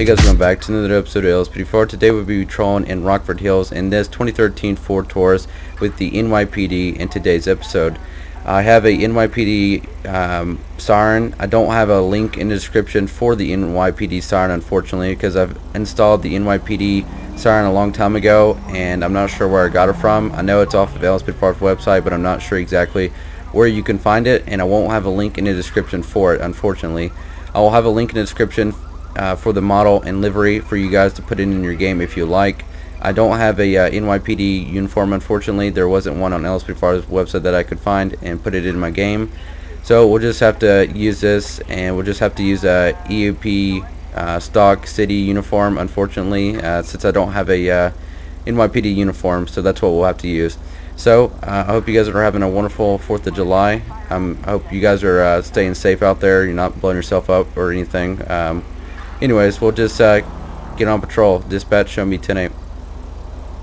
Hey guys, welcome back to another episode of LSPDFR. Today we'll be trolling in Rockford Hills in this 2013 Ford Taurus with the NYPD in today's episode. I have a NYPD siren. I don't have a link in the description for the NYPD siren, unfortunately, because I've installed the NYPD siren a long time ago and I'm not sure where I got it from. I know it's off of LSPDFR's website, but I'm not sure exactly where you can find it, and I won't have a link in the description for it, unfortunately. I will have a link in the description for the model and livery for you guys to put in your game if you like. I don't have a NYPD uniform, unfortunately. There wasn't one on LSPDFR's website that I could find and put it in my game. So we'll just have to use this, and we'll just have to use a EUP stock city uniform, unfortunately, since I don't have a NYPD uniform. So that's what we'll have to use. So I hope you guys are having a wonderful 4th of July. I hope you guys are staying safe out there. You're not blowing yourself up or anything. Anyways, we'll just get on patrol. Dispatch, show me 10-8.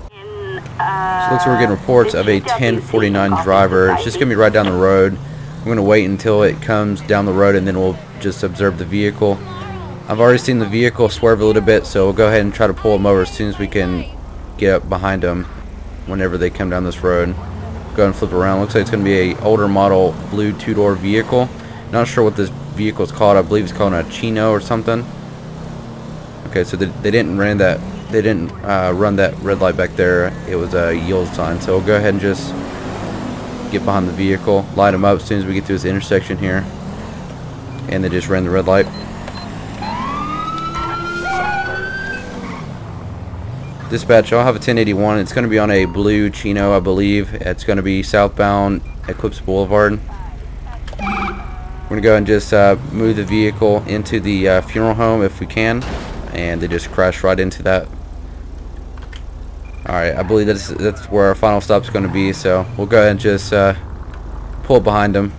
So it looks like we're getting reports of a 1049 driver. It's just going to be right down the road. I'm going to wait until it comes down the road and then we'll just observe the vehicle. I've already seen the vehicle swerve a little bit, so we'll go ahead and try to pull them over as soon as we can get up behind them whenever they come down this road. Go ahead and flip around. Looks like it's going to be a older model blue two-door vehicle. Not sure what this vehicle is called. I believe it's called a Chino or something. Okay, so they didn't run that. They didn't run that red light back there. It was a yield sign. So we'll go ahead and just get behind the vehicle, light them up as soon as we get to this intersection here. And they just ran the red light. Dispatch, I'll have a 1081. It's going to be on a blue Chino, I believe. It's going to be southbound Eclipse Boulevard. We're going to go and just move the vehicle into the funeral home if we can. And they just crashed right into that. Alright, I believe that's where our final stop is going to be. So we'll go ahead and just pull behind them.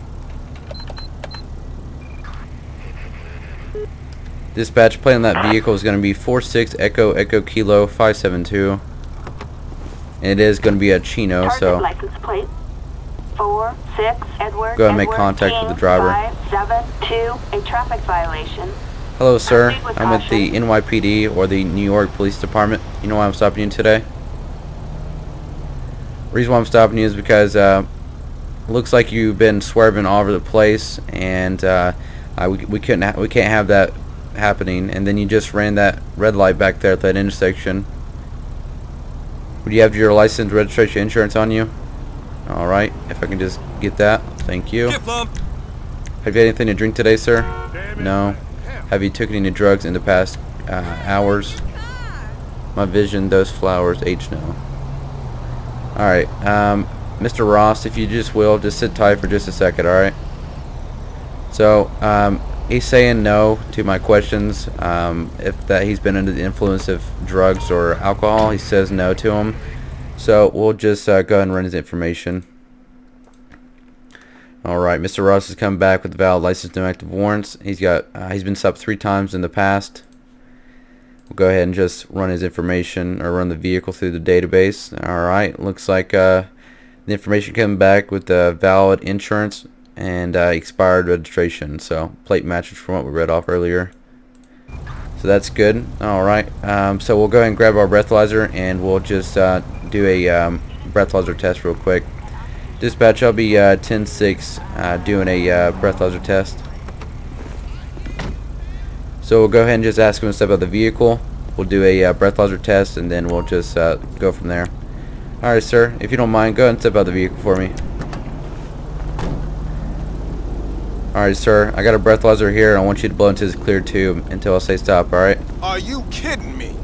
Dispatch, plate on that vehicle is going to be 46 Echo Echo Kilo 572, and it is going to be a Chino. So license plate 46 Edward. Go ahead and make contact with the driver. 572, a traffic violation. Hello, sir. I'm with the NYPD or the New York Police Department. You know why I'm stopping you today? The reason why I'm stopping you is because it looks like you've been swerving all over the place, and we can't have that happening, and then you just ran that red light back there at that intersection. Would you have your license, registration, insurance on you? Alright, if I can just get that. Thank you. Have you had anything to drink today, sir? No. Have you taken any drugs in the past hours? My vision, those flowers, H no. Alright, Mr. Ross, if you just will, just sit tight for just a second, alright? So, he's saying no to my questions. If that he's been under the influence of drugs or alcohol, he says no to him. So we'll just go ahead and run his information. Alright, Mr. Ross has come back with valid license, no active warrants. He's been stopped 3 times in the past. We'll go ahead and just run his information, or run the vehicle through the database. Alright, looks like the information coming back with the valid insurance and expired registration, so plate matches from what we read off earlier, so that's good. Alright, so we'll go ahead and grab our breathalyzer and we'll just do a breathalyzer test real quick. Dispatch, I'll be 10-6 doing a breathalyzer test. So we'll go ahead and just ask him to step out of the vehicle. We'll do a breathalyzer test and then we'll just go from there. Alright, sir, if you don't mind, go ahead and step out of the vehicle for me. Alright, sir, I got a breathalyzer here and I want you to blow into this clear tube until I say stop, alright? Are you kidding me?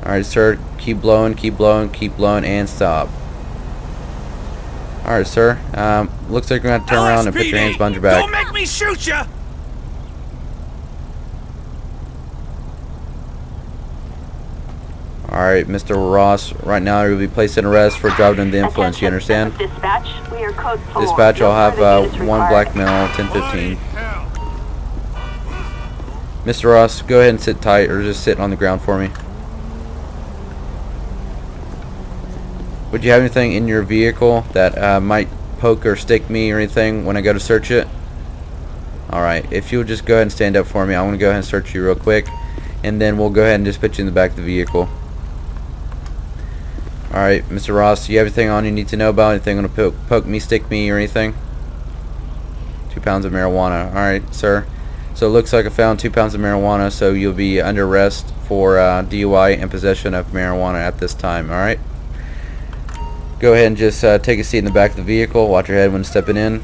Alright, sir, keep blowing, and stop. Alright, sir, looks like you're going to have to turn around and put your hands behind your back. Don't make me shoot ya! Alright, Mr. Ross, right now you'll be placed in arrest for driving under the influence, you understand? Dispatch, we are code 4. Dispatch, I'll have one black male, 1015. Mr. Ross, go ahead and sit tight, or just sit on the ground for me. Would you have anything in your vehicle that might poke or stick me or anything when I go to search it? Alright, if you'll just go ahead and stand up for me, I'm going to go ahead and search you real quick, and then we'll go ahead and just put you in the back of the vehicle. Alright, Mr. Ross, do you have anything on you need to know about? Anything going to poke me, stick me, or anything? 2 pounds of marijuana. Alright, sir. So it looks like I found 2 pounds of marijuana, so you'll be under arrest for DUI and possession of marijuana at this time. Alright? Go ahead and just take a seat in the back of the vehicle. Watch your head when stepping in.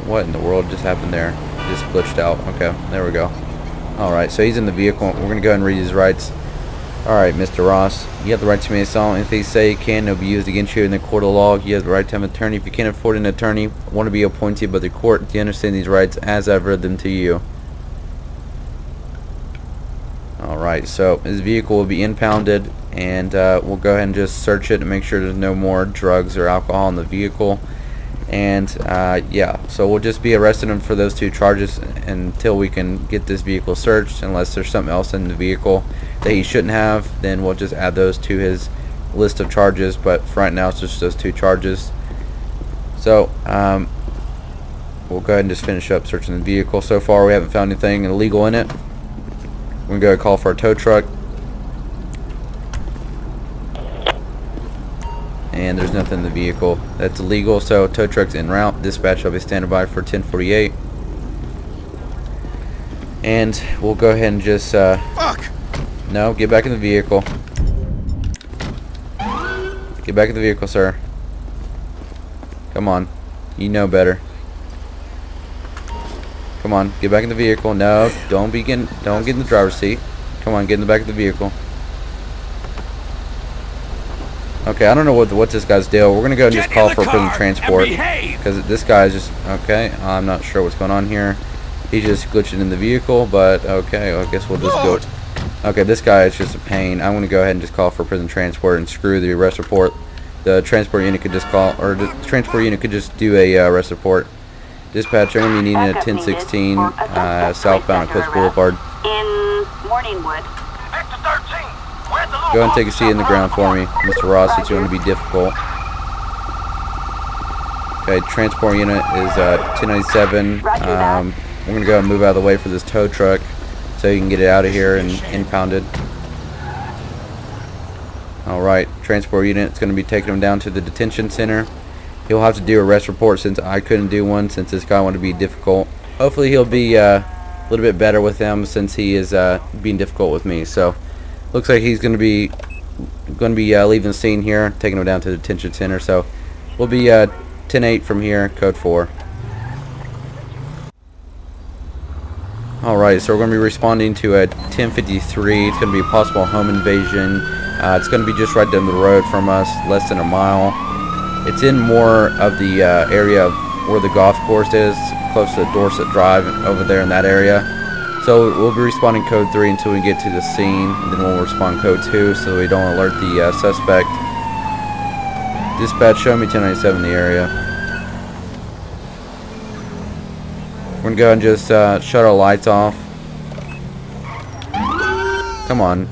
What in the world just happened there? Just glitched out. Okay, there we go. Alright, so he's in the vehicle. We're going to go ahead and read his rights. Alright, Mr. Ross, you have the right to make assault. If they say you can, it'll be used against you in the court of law. You have the right to have an attorney. If you can't afford an attorney, want to be appointed by the court, do you understand these rights as I've read them to you? Alright, so his vehicle will be impounded, and we'll go ahead and just search it and make sure there's no more drugs or alcohol in the vehicle. And yeah, so we'll just be arresting him for those 2 charges until we can get this vehicle searched. Unless there's something else in the vehicle that he shouldn't have, then we'll just add those to his list of charges. But for right now, it's just those 2 charges. So we'll go ahead and just finish up searching the vehicle. So far, we haven't found anything illegal in it. We're gonna go call for a tow truck. And there's nothing in the vehicle that's illegal, so tow truck's en route. Dispatch will be standing by for 10:48. And we'll go ahead and just Fuck! No, get back in the vehicle. Get back in the vehicle, sir. Come on. You know better. Come on, get back in the vehicle. No, don't get in the driver's seat. Come on, get in the back of the vehicle. Okay, I don't know what this guy's deal. We're gonna go and just call for prison transport because this guy is just okay. I'm not sure what's going on here. He's just glitching in the vehicle, but okay, I guess we'll just go. Okay, this guy is just a pain. I'm gonna go ahead and just call for prison transport and screw the arrest report. The transport unit could just call, or the transport unit could just do a arrest report. Dispatch, I'm gonna be needing a 1016 southbound at Coast Boulevard. In Morningwood. Go ahead and take a seat in the ground for me, Mr. Ross. It's going to be difficult. Okay, transport unit is 1097. We're going to go and move out of the way for this tow truck so you can get it out of here and impounded. Alright, transport unit is going to be taking him down to the detention center. He'll have to do a arrest report since I couldn't do one since this guy wanted to be difficult. Hopefully he'll be a little bit better with him since he is being difficult with me. So looks like he's going to be leaving the scene here, taking him down to the detention center. So we'll be 10-8 from here, code 4. Alright, so we're going to be responding to a 1053. It's going to be a possible home invasion. It's going to be just right down the road from us, less than a mile. It's in more of the area of where the golf course is, close to Dorset Drive, over there in that area. So we'll be responding code 3 until we get to the scene, and then we'll respond code 2 so we don't alert the suspect. Dispatch, show me 1097 in the area. We're going to go and just shut our lights off. Come on.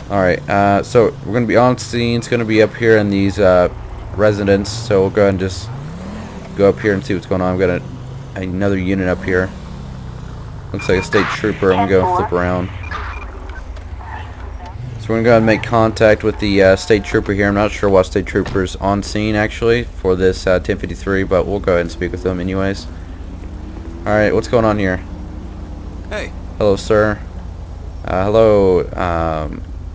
Alright, so we're going to be on scene. It's going to be up here in these residents, so we'll go ahead and just go up here and see what's going on. We've got another unit up here. Looks like a state trooper. I'm going to go flip around. So we're going to go ahead and make contact with the state trooper here. I'm not sure what state trooper's on scene actually for this 1053, but we'll go ahead and speak with them anyways. Alright, what's going on here? Hey. Hello, sir. Hello.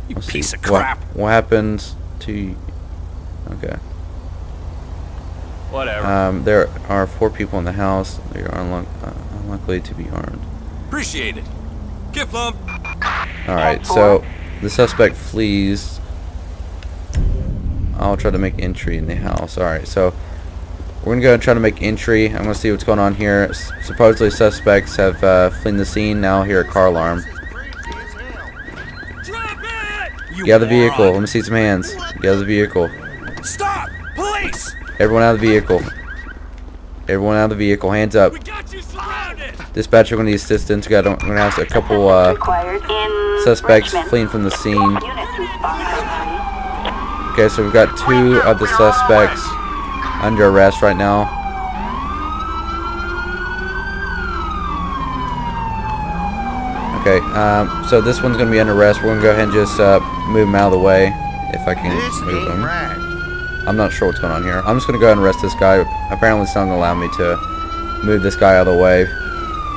You piece of crap. What happens to you? Okay. Whatever. There are 4 people in the house. They are unlikely to be armed. Appreciate it. Gift lump. Alright, so the suspect flees. I'll try to make entry in the house. Alright, so we're gonna go and try to make entry. I'm gonna see what's going on here. Supposedly suspects have fled the scene. Now hear a car alarm. Get out of the vehicle. Let me see some hands. Get out of the vehicle. Stop! Police! Everyone out of the vehicle. Everyone out of the vehicle. Hands up. We got you surrounded. Dispatcher, we're going to need assistance. We're going to have a couple suspects fleeing from the scene. Okay, so we've got 2 of the suspects under arrest right now. Okay, so this one's going to be under arrest. We're going to go ahead and just move him out of the way, if I can move him. I'm not sure what's going on here. I'm just going to go ahead and arrest this guy. Apparently it's not going to allow me to move this guy out of the way.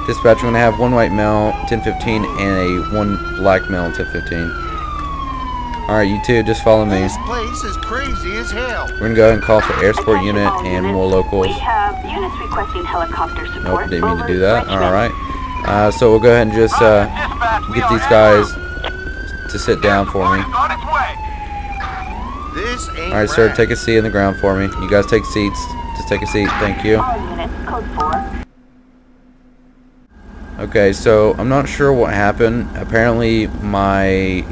Dispatch, we're going to have 1 white male, 1015, and 1 black male, 1015. Alright, you two, just follow me. This place is crazy as hell. We're going to go ahead and call for air support unit and more locals. We have units requesting helicopter support. Nope, didn't mean to do that. Alright. So we'll go ahead and just get these guys to sit down for me. Alright, sir, take a seat on the ground for me. You guys take seats. Just take a seat. Thank you. All units, code 4. Okay, so I'm not sure what happened. Apparently I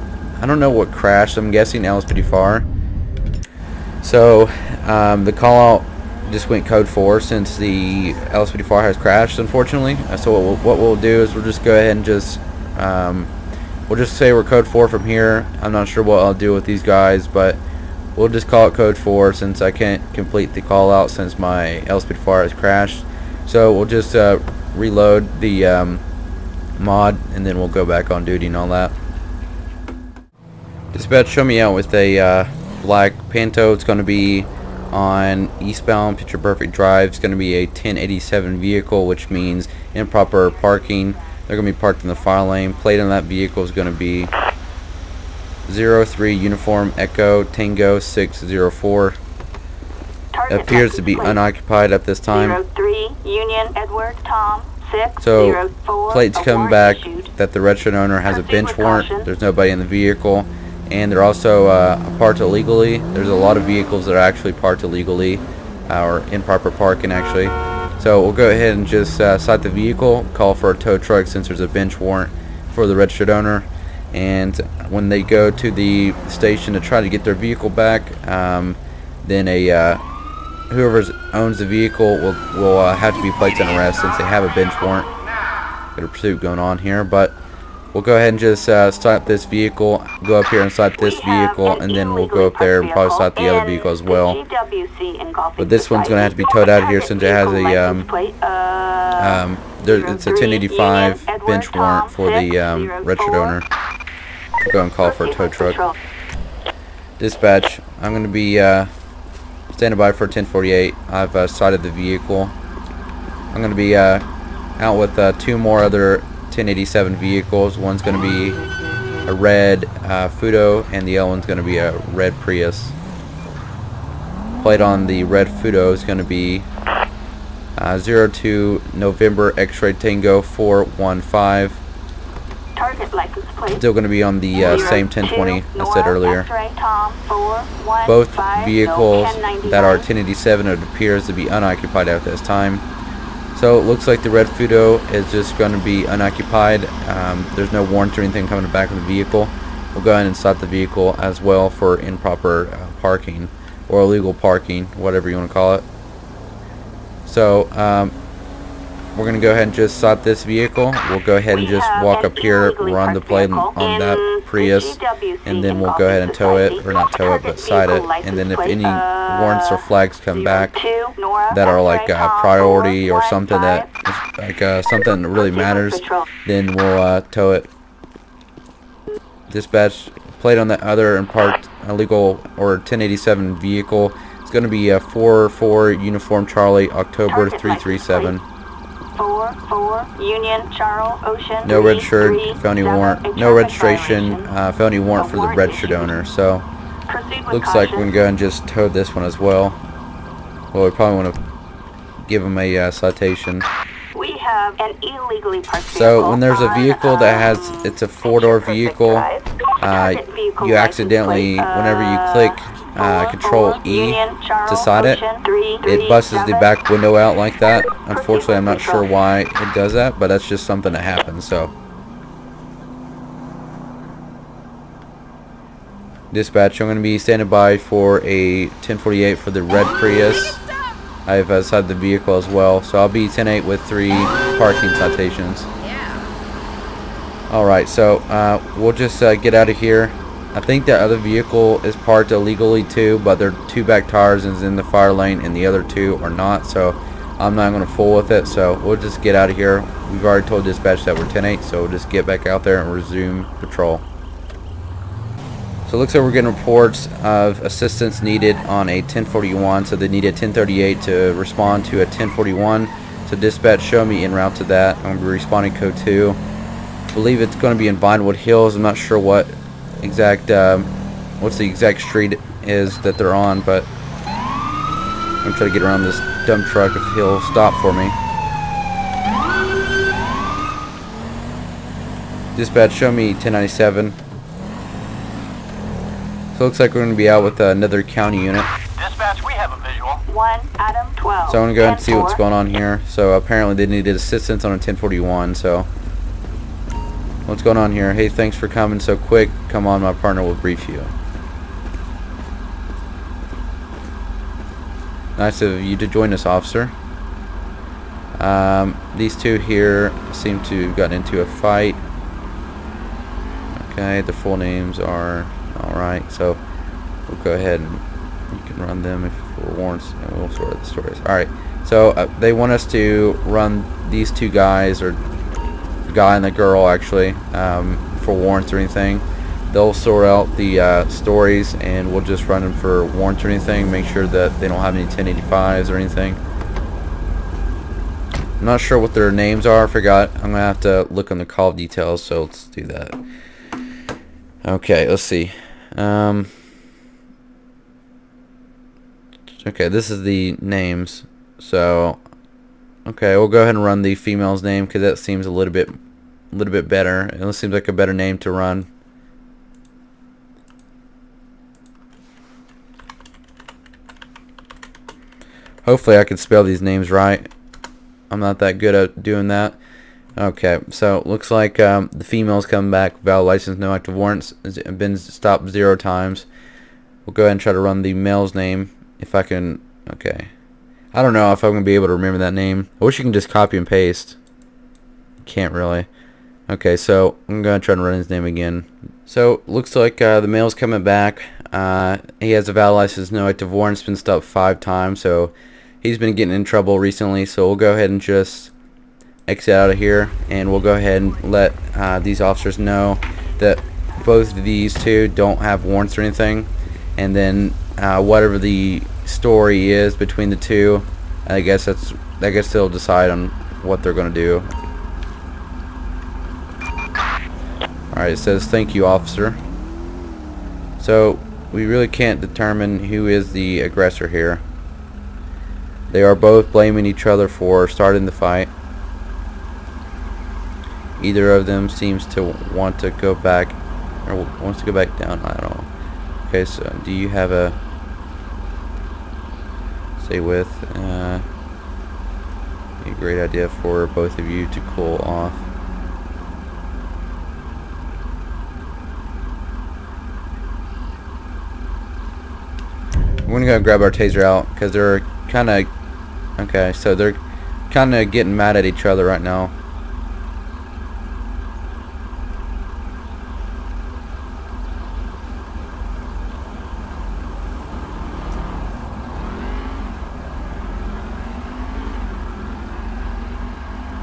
don't know what crashed. I'm guessing LSPDFR. So the call out just went code 4 since the LSPDFR has crashed, unfortunately. So what we'll do is we'll just go ahead and just we'll just say we're code 4 from here. I'm not sure what I'll do with these guys, but we'll just call it code 4 since I can't complete the call out since my LSPDFR has crashed. So we'll just reload the mod, and then we'll go back on duty and all that. Dispatch, show me out with a black Panto. It's going to be on eastbound Picture Perfect Drive. It's going to be a 1087 vehicle, which means improper parking. They're going to be parked in the fire lane. Plate on that vehicle is going to be 03 Uniform Echo Tango 604. It appears to be unoccupied at this time. 03 Union Edward Tom 604. So plates come back that the registered owner has a bench warrant. There's nobody in the vehicle. And they're also parked illegally. There's a lot of vehicles that are actually parked illegally or improper parking actually. So we'll go ahead and just cite the vehicle, call for a tow truck since there's a bench warrant for the registered owner. And when they go to the station to try to get their vehicle back, then whoever owns the vehicle will have to be placed on arrest since they have a bench warrant. Got a pursuit going on here, but we'll go ahead and just stop this vehicle, go up here and stop this vehicle, and then we'll go up there and probably stop the other vehicle as well. But this one's going to have to be towed out of here since it has a it's a 1085 bench warrant for the registered owner. We'll go and call for a tow truck. Dispatch, I'm going to be standing by for 1048. I've sighted the vehicle. I'm going to be out with 2 more other 1087 vehicles. One's going to be a red Fudo, and the other one's going to be a red Prius. Plate on the red Fudo is going to be 02 November X-Ray Tango 415. Target license plate. Still going to be on the same 1020 I said earlier. Both vehicles that are 1087, it appears to be unoccupied at this time. So it looks like the red Fudo is just going to be unoccupied. There's no warrant or anything coming back in the vehicle. We'll go ahead and stop the vehicle as well for improper parking or illegal parking, whatever you want to call it. So we're going to go ahead and just stop this vehicle. We'll go ahead and just walk up here, run the plate on that Prius, and then we'll go ahead and tow it, or not tow it, but cite it. And then if any warrants or flags come back that are like priority or something that is like something that really matters, then we'll tow it. Dispatch, plate on that other and parked illegal or 1087 vehicle. It's going to be a 44 Uniform Charlie October 337. 44 Union Charles Ocean. No registered felony warrant. No registration felony warrant for the registered owner. So looks like we're gonna go ahead and just tow this one as well. Well, we probably want to give them a citation. We have an illegally parked vehicle. So when there's a vehicle that has, it's a 4-door vehicle, you accidentally, whenever you click Control E to cite it, it busts the back window out like that. Unfortunately, I'm not sure why it does that, but that's just something that happens. So dispatch, I'm going to be standing by for a 1048 for the red Prius. I've cited the vehicle as well, so I'll be 10-8 with 3 parking citations. Alright, so we'll just get out of here. I think the other vehicle is parked illegally too, but there are 2 back tires and is in the fire lane, and the other 2 are not, so I'm not going to fool with it. So we'll just get out of here. We've already told dispatch that we're 10-8, so we'll just get back out there and resume patrol. So it looks like we're getting reports of assistance needed on a 1041, so they need a 1038 to respond to a 1041. So dispatch, show me en route to that. I'm going to be responding code 2. I believe it's going to be in Vinewood Hills. I'm not sure what exact what's the exact street is that they're on, but I'm gonna try to get around this dump truck if he'll stop for me. Dispatch, show me 1097. So it looks like we're gonna be out with another county unit. Dispatch, we have a visual. 1 Adam 12. So I'm gonna go ahead and see what's going on here. So apparently they needed assistance on a 1041. So what's going on here? Hey, thanks for coming so quick. Come on, my partner will brief you. Nice of you to join us, officer. These 2 here seem to have gotten into a fight. Okay, the full names are alright, so we'll go ahead and you can run them if for warrants, and we'll sort out the stories. Alright, so they want us to run these 2 guys, or guy and the girl actually, for warrants or anything. They'll sort out the stories, and we'll just run them for warrants or anything. Make sure that they don't have any 1085s or anything. I'm not sure what their names are. I forgot. I'm gonna have to look on the call details, so let's do that. Okay, let's see. Okay, this is the names. So okay, we'll go ahead and run the female's name because that seems a little bit better. It seems like a better name to run. Hopefully I can spell these names right. I'm not that good at doing that. Okay, so looks like the female's coming back. Valid license, no active warrants. Has been stopped 0 times. We'll go ahead and try to run the male's name if I can. Okay, I don't know if I'm gonna be able to remember that name. I wish you can just copy and paste. Can't really. Okay, so I'm gonna try to run his name again. So looks like the male's coming back. He has a valid license, no active warrants. Been stopped 5 times, so he's been getting in trouble recently. So we'll go ahead and just exit out of here, and we'll go ahead and let these officers know that both of these 2 don't have warrants or anything, and then whatever the story is between the 2, I guess they'll decide on what they're gonna do. Alright, it says thank you, officer. So we really can't determine who is the aggressor here. They are both blaming each other for starting the fight. Either of them seems to want to go back, or wants to go back down. I don't know. Okay, so do you have a say with a great idea for both of you to cool off? We're gonna go grab our taser out because they're kind of okay. So they're kind of getting mad at each other right now.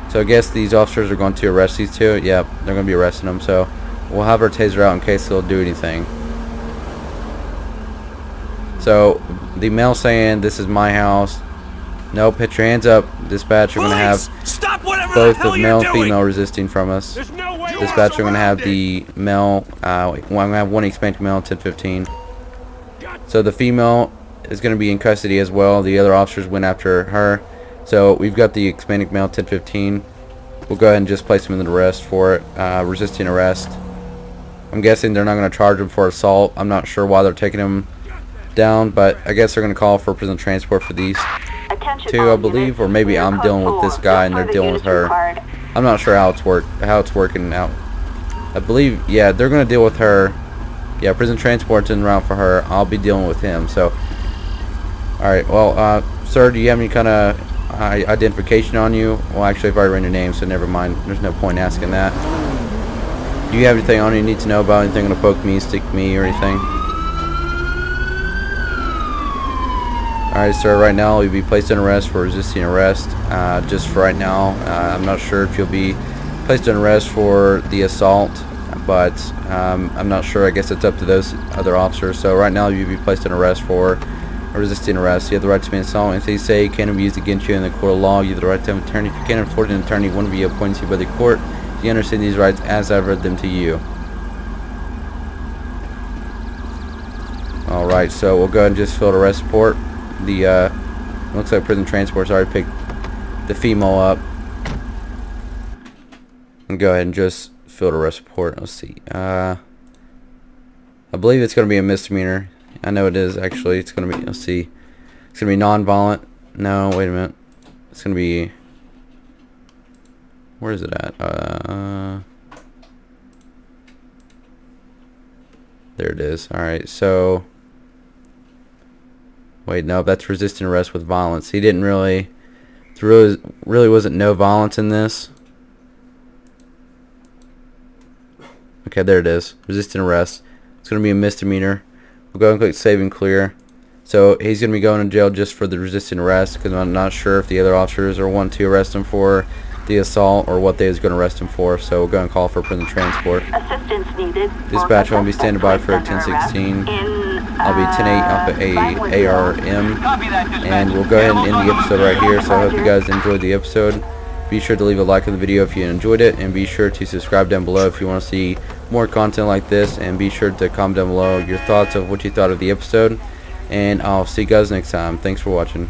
So I guess these officers are going to arrest these 2. Yep, they're going to be arresting them. So we'll have our taser out in case they'll do anything. So the male saying, "This is my house." No, put your hands up. Dispatch, we're going to have Stop whatever both the hell the you're male and doing. female resisting from us. There's no way Dispatch, we're going to have the male. I'm going to have one Hispanic male, 1015. So the female is going to be in custody as well. The other officers went after her. So we've got the Hispanic male, 1015. We'll go ahead and just place him in the arrest for it, resisting arrest. I'm guessing they're not going to charge him for assault. I'm not sure why they're taking him down, but I guess they're going to call for prison transport for these 2, I believe, or maybe I'm dealing with this guy and they're dealing with her. I'm not sure how it's working out. I believe, yeah, they're going to deal with her. Yeah, prison transport's en route for her. I'll be dealing with him. So, alright, well, sir, do you have any kind of identification on you? Well, actually, I've already ran your name, so never mind. There's no point asking that. Do you have anything on you need to know about? Anything gonna poke me, stick me, or anything? Alright, sir, right now you'll be placed in arrest for resisting arrest. Just for right now, I'm not sure if you'll be placed in arrest for the assault, but I'm not sure. I guess it's up to those other officers. So right now you'll be placed in arrest for resisting arrest. You have the right to be assault. If they say it can be used against you in the court of law, you have the right to have an attorney. If you can't afford an attorney, one will be appointed to you by the court. You understand these rights as I've read them to you. Alright, so we'll go ahead and just fill the arrest report. The looks like prison transport's already picked the female up. And go ahead and just fill the arrest report. Let's see. I believe it's going to be a misdemeanor. I know it is actually. It's going to be. Let's see. It's going to be non-violent. No, wait a minute. It's going to be. Where is it at? There it is. All right. So. Wait, no, that's resisting arrest with violence. He didn't really. There really wasn't no violence in this. Okay, there it is. Resisting arrest. It's going to be a misdemeanor. We'll go ahead and click save and clear. So he's going to be going to jail just for the resisting arrest, because I'm not sure if the other officers are wanting to arrest him for the assault or what they is going to arrest him for. So we'll go and call for prison transport. Assistance needed. Dispatch will be standing by for 1016. I'll be 10-8 Alpha ARM. And we'll go ahead and end the episode right here. So I hope you guys enjoyed the episode. Be sure to leave a like on the video if you enjoyed it, and be sure to subscribe down below if you want to see more content like this, and be sure to comment down below your thoughts of what you thought of the episode, and I'll see you guys next time. Thanks for watching.